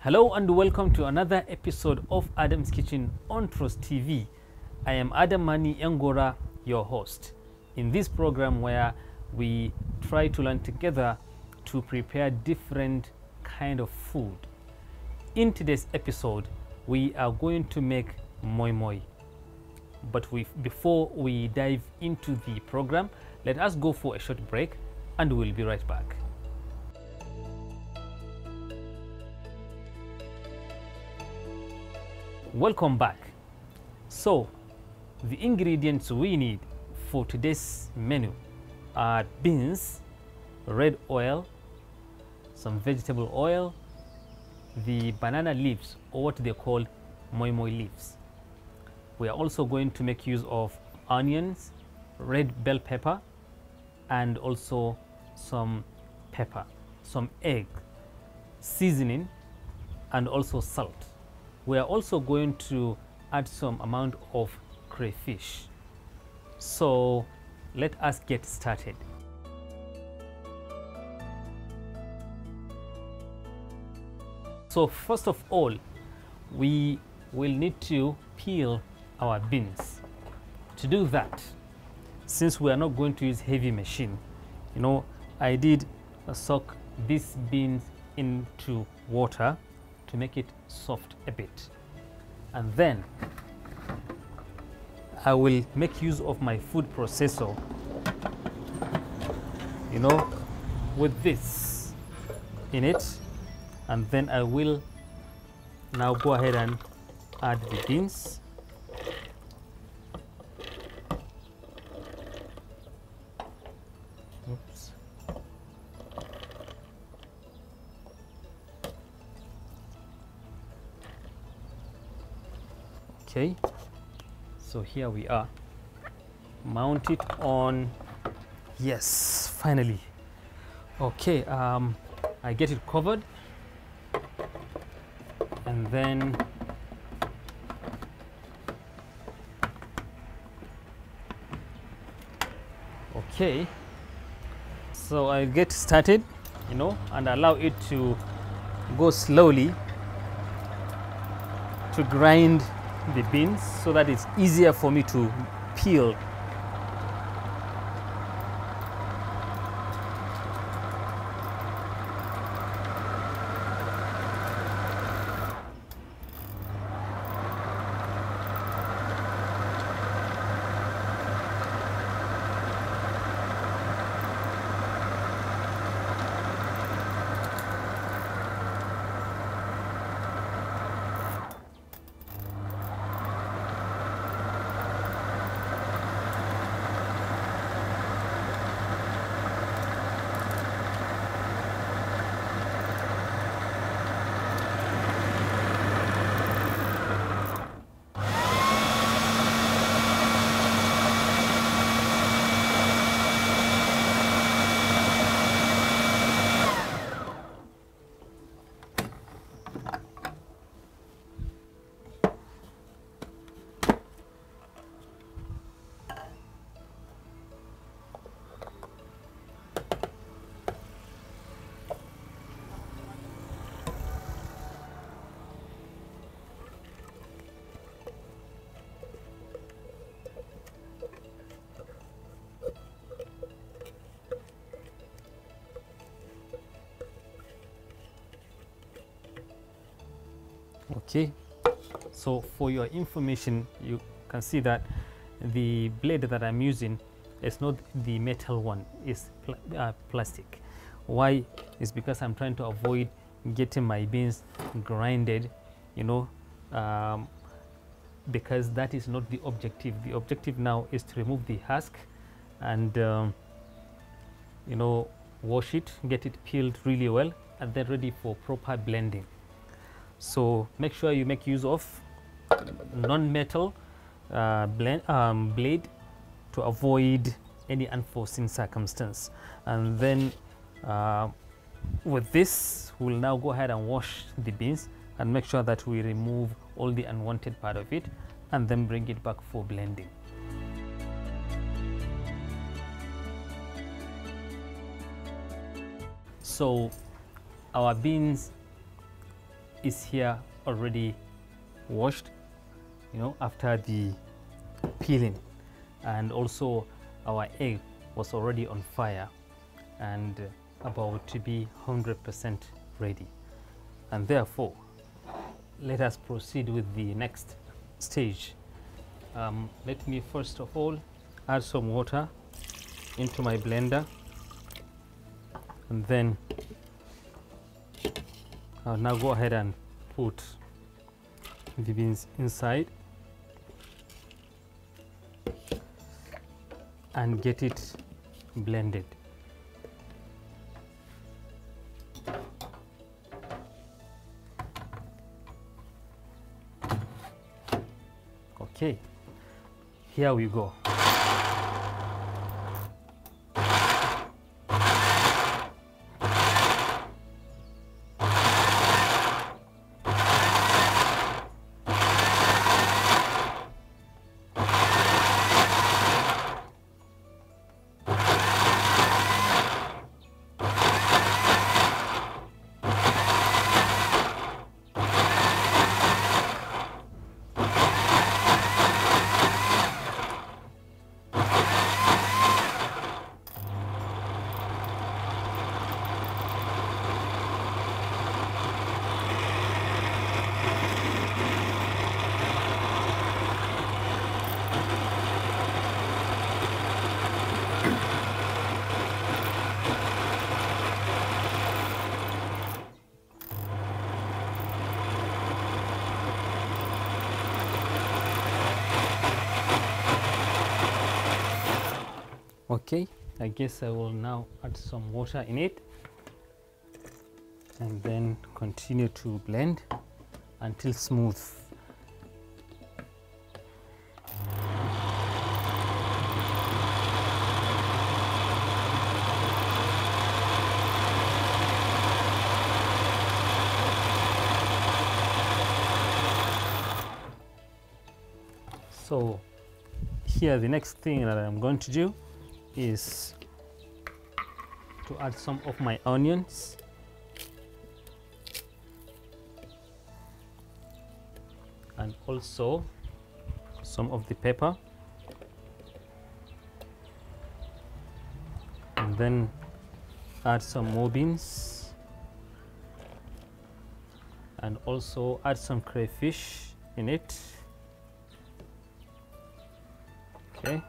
Hello and welcome to another episode of Adam's Kitchen on Trust TV. I am Adam Mani Yangora, your host. In this program where we try to learn together to prepare different kind of food. In today's episode, we are going to make moi. But before we dive into the program, let us go for a short break and we'll be right back. Welcome back. So, the ingredients we need for today's menu are beans, red oil, some vegetable oil, the banana leaves or what they call moi leaves. We are also going to make use of onions, red bell pepper, and also some pepper, some egg, seasoning, and also salt. We are also going to add some amount of crayfish. So let us get started. So first of all, we will need to peel our beans. To do that, since we are not going to use heavy machine, I did soak these beans into water to make it soft a bit, and then I will make use of my food processor, with this in it, and then I will now go ahead and add the beans. Oops. Okay, so here we are. Mount it on. Yes, finally. Okay, I get it covered, and then okay, so I get started, and allow it to go slowly to grind the beans so that it's easier for me to peel. Okay, so for your information, you can see that the blade that I'm using is not the metal one, it's plastic. Why? It's because I'm trying to avoid getting my beans grinded, because that is not the objective. The objective now is to remove the husk and wash it, get it peeled really well, and then ready for proper blending. So make sure you make use of non-metal blade to avoid any unforeseen circumstance. And then with this, we'll now go ahead and wash the beans and make sure that we remove all the unwanted part of it and then bring it back for blending. So our beans is here already washed, you know, after the peeling, and also our egg was already on fire and about to be 100% ready. And therefore, let us proceed with the next stage. Let me first of all add some water into my blender, and then I'll now go ahead and put the beans inside and get it blended. Okay, here we go. Okay, I guess I will now add some water in it and then continue to blend until smooth. So here the next thing that I'm going to do is to add some of my onions and also some of the pepper, and then add some more beans and also add some crayfish in it. Okay.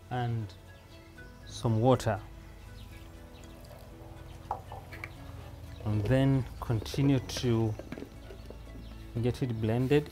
And some water, and then continue to get it blended.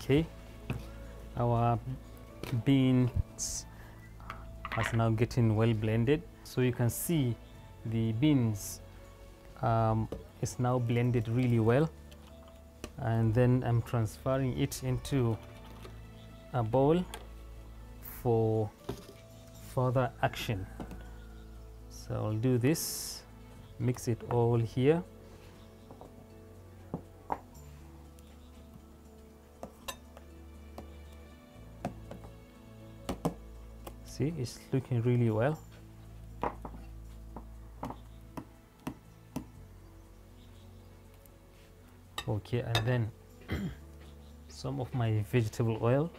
Okay, our beans are now getting well blended, so you can see the beans is now blended really well, and then I'm transferring it into a bowl for further action. So I'll do this, mix it all here. See, it's looking really well. Okay, and then some of my vegetable oil.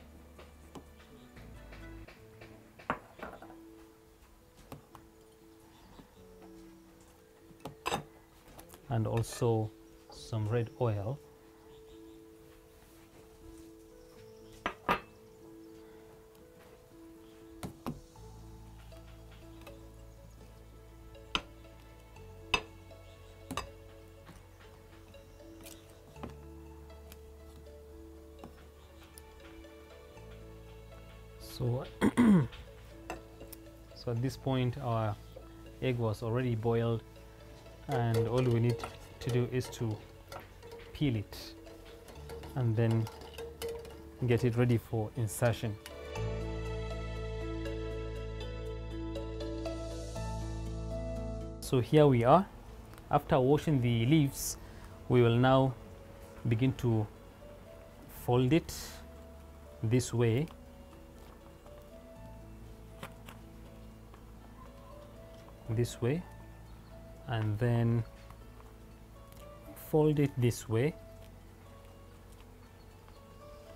And also some red oil. So, so at this point our egg was already boiled, and all we need to do is to peel it and then get it ready for insertion. So here we are. After washing the leaves, we will now begin to fold it this way. This way, and then fold it this way,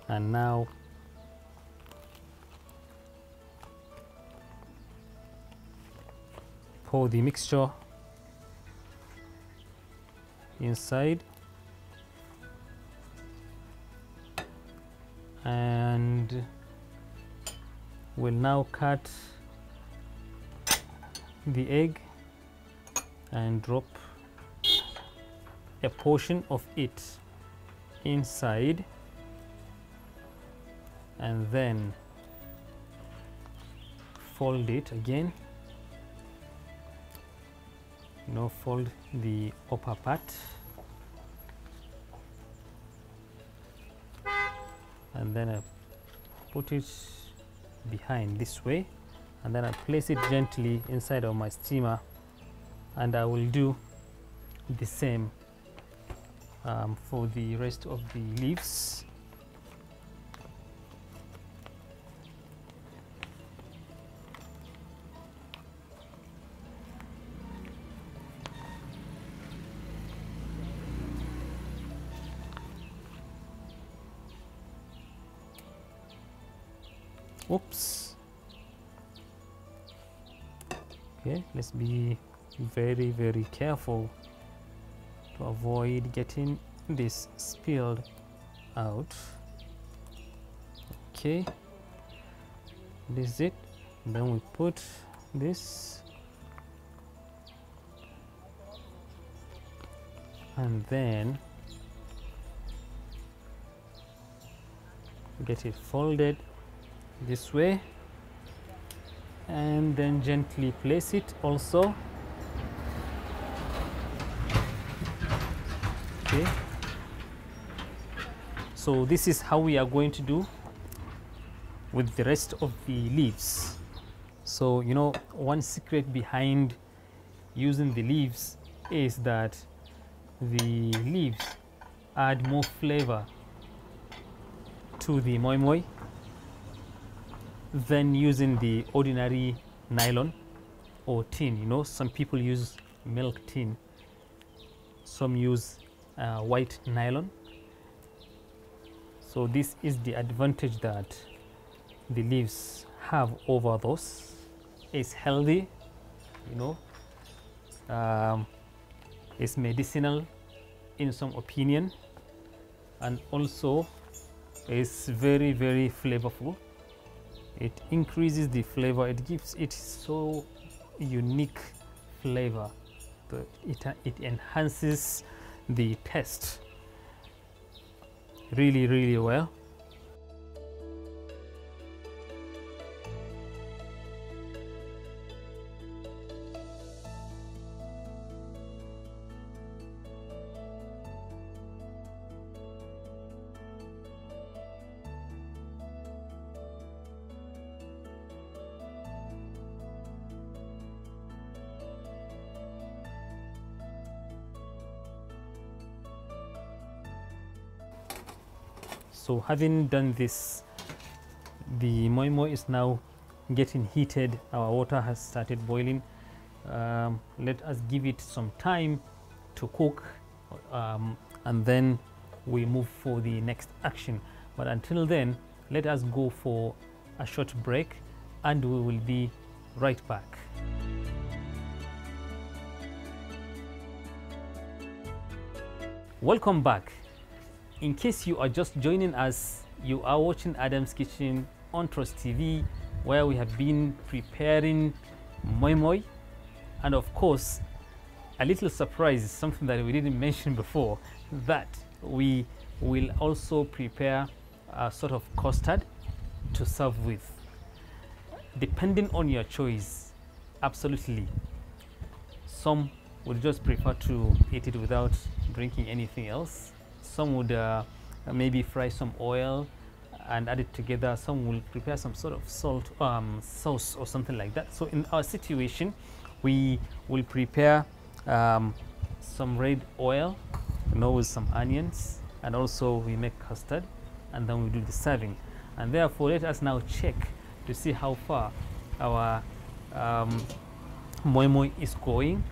and now pour the mixture inside, and we'll now cut the egg and drop a portion of it inside, and then fold it again. Fold the upper part, and then I put it behind this way, and then I place it gently inside of my steamer, and I will do the same for the rest of the leaves. Oops. Okay, let's be very careful to avoid getting this spilled out. Okay, this is it. Then we put this, and then get it folded this way, and then gently place it also. Okay, so this is how we are going to do with the rest of the leaves. So one secret behind using the leaves is that the leaves add more flavor to the moi moi than using the ordinary nylon or tin. Some people use milk tin, some use white nylon. So this is the advantage that the leaves have over those. It's healthy, it's medicinal in some opinion, and also it's very flavorful. It increases the flavor, it gives it so unique flavor, it enhances the taste really well. So having done this, the moi moi is now getting heated. Our water has started boiling. Let us give it some time to cook, and then we move for the next action. But until then, let us go for a short break and we will be right back. Welcome back. In case you are just joining us, you are watching Adam's Kitchen on Trust TV, where we have been preparing moi, and of course a little surprise, something that we didn't mention before, that we will also prepare a sort of custard to serve with, depending on your choice. Absolutely, some would just prefer to eat it without drinking anything else. Some would maybe fry some oil and add it together. Some will prepare some sort of sauce or something like that. So in our situation, we will prepare some red oil, with some onions, and also we make custard, and then we do the serving. And therefore, let us now check to see how far our moi is going,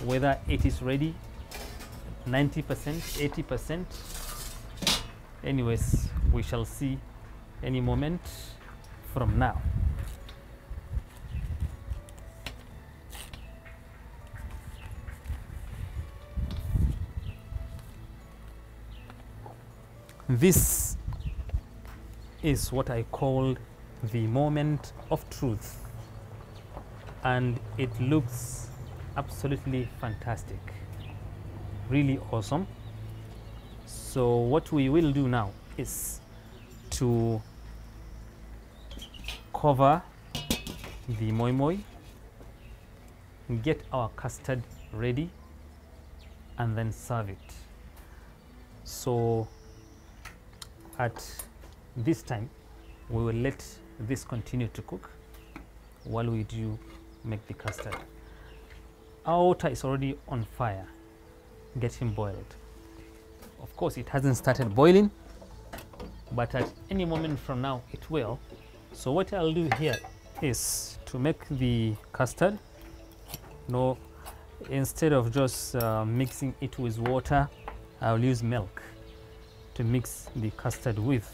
whether it is ready, 90%, 80%. Anyways, we shall see any moment from now. This is what I call the moment of truth, and it looks absolutely fantastic, really awesome. So what we will do now is to cover the moi, get our custard ready, and then serve it. So at this time, we will let this continue to cook while we do make the custard. Our water is already on fire, getting boiled. Of course, it hasn't started boiling, but at any moment from now it will. So what I'll do here is to make the custard. Instead of just mixing it with water, I'll use milk to mix the custard with.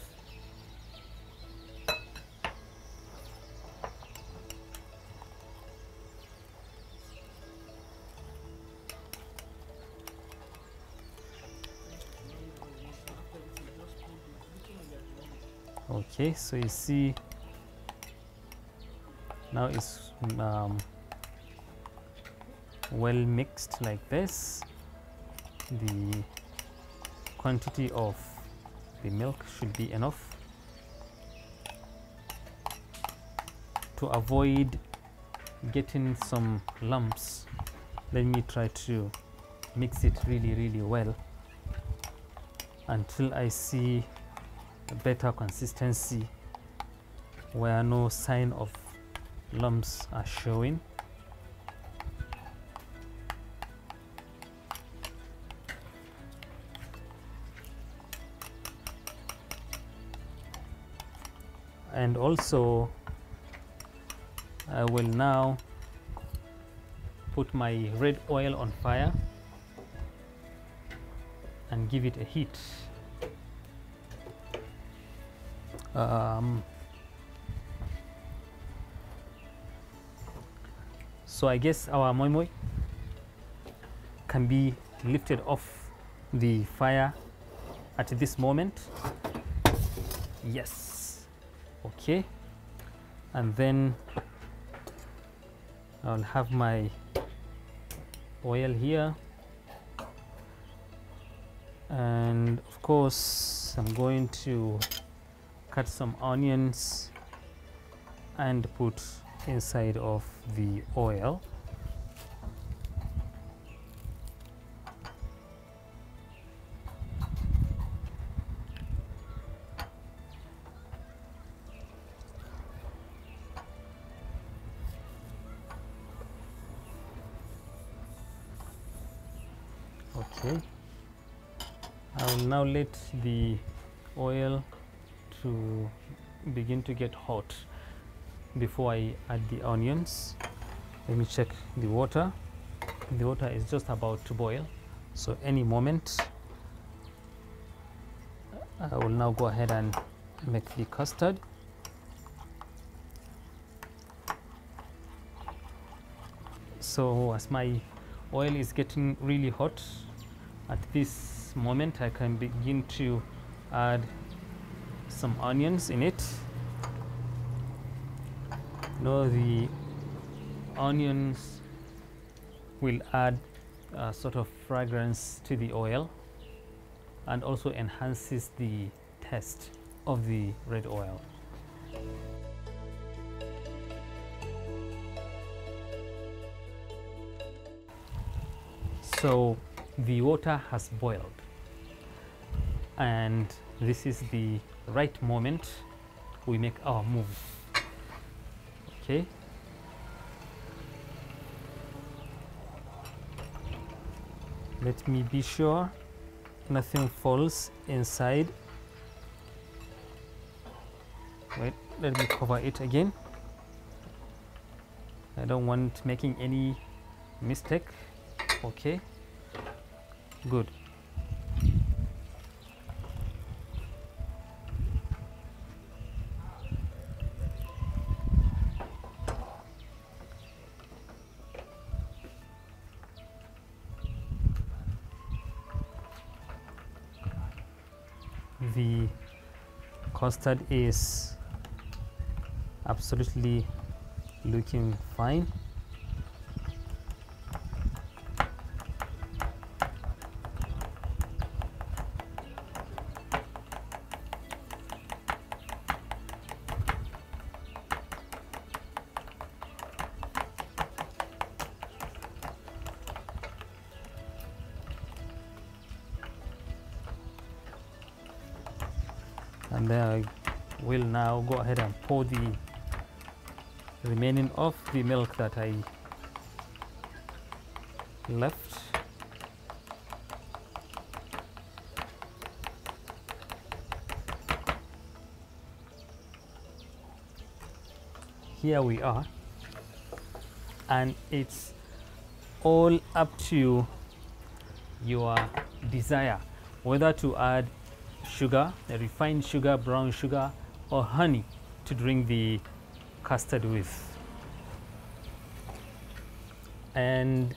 Okay, so you see now it's well mixed like this. The quantity of the milk should be enough to avoid getting some lumps. Let me try to mix it really well until I see a better consistency where no sign of lumps are showing. And also I will now put my red oil on fire and give it a heat. So I guess our moi can be lifted off the fire at this moment. Yes. Okay. And then I'll have my oil here, and of course I'm going to cut some onions and put inside of the oil. Okay, I will now let the oil to begin to get hot before I add the onions. Let me check the water. The water is just about to boil, so any moment I will now go ahead and make the custard. So as my oil is getting really hot, at this moment I can begin to add some onions in it. Now the onions will add a sort of fragrance to the oil and also enhances the taste of the red oil. So the water has boiled, and this is the right moment we make our move. Okay. Let me be sure nothing falls inside. Wait, let me cover it again. I don't want making any mistake. Okay, good. The custard is absolutely looking fine. And then I will now go ahead and pour the remaining of the milk that I left. Here we are, and it's all up to your desire whether to add sugar, a refined sugar, brown sugar, or honey to drink the custard with. And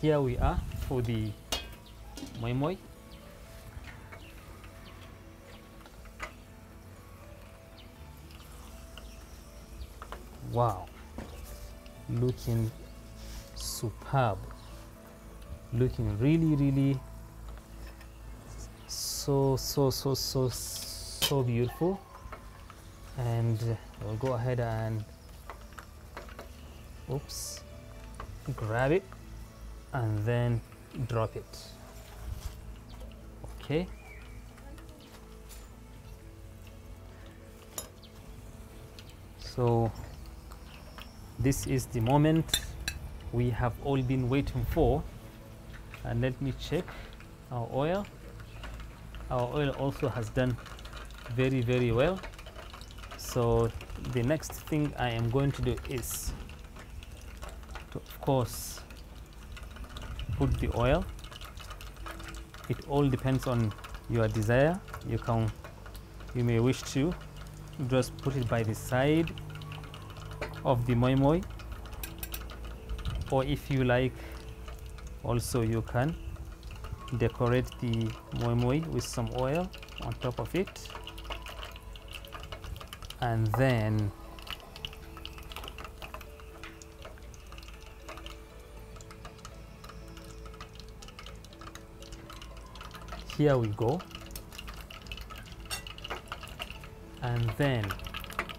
here we are for the moi. Wow, looking superb, looking really so beautiful. And we'll go ahead and grab it and then drop it. Okay, so this is the moment we have all been waiting for. And let me check our oil. Our oil also has done very well. So the next thing I am going to do is to, of course, put the oil. It all depends on your desire. You may wish to just put it by the side of the moi, or if you like, also you can decorate the moi with some oil on top of it. And then here we go, and then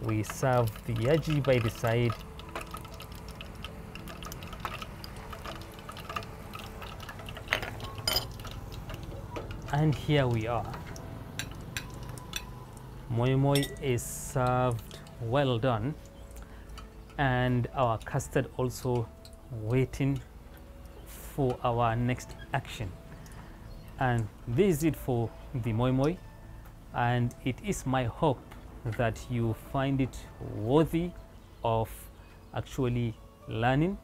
we serve the yaji by the side. And here we are. Moi is served well done, and our custard also waiting for our next action. And this is it for the moi, and it is my hope that you find it worthy of actually learning,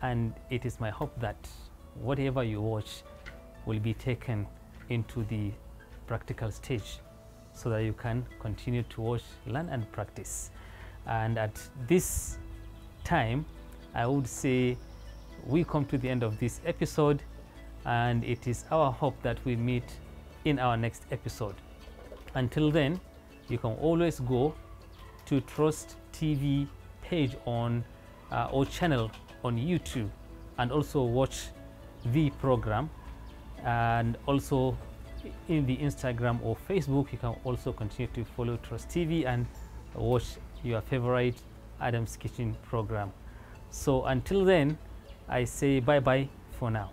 and it is my hope that whatever you watch will be taken into the practical stage. so that you can continue to watch, learn, and practice. And at this time, I would say we come to the end of this episode, and it is our hope that we meet in our next episode. Until then, you can always go to Trust TV page on or channel on YouTube and also watch the program, and also in the Instagram or Facebook you can also continue to follow Trust TV and watch your favorite Adam's Kitchen program. So until then, I say bye bye for now.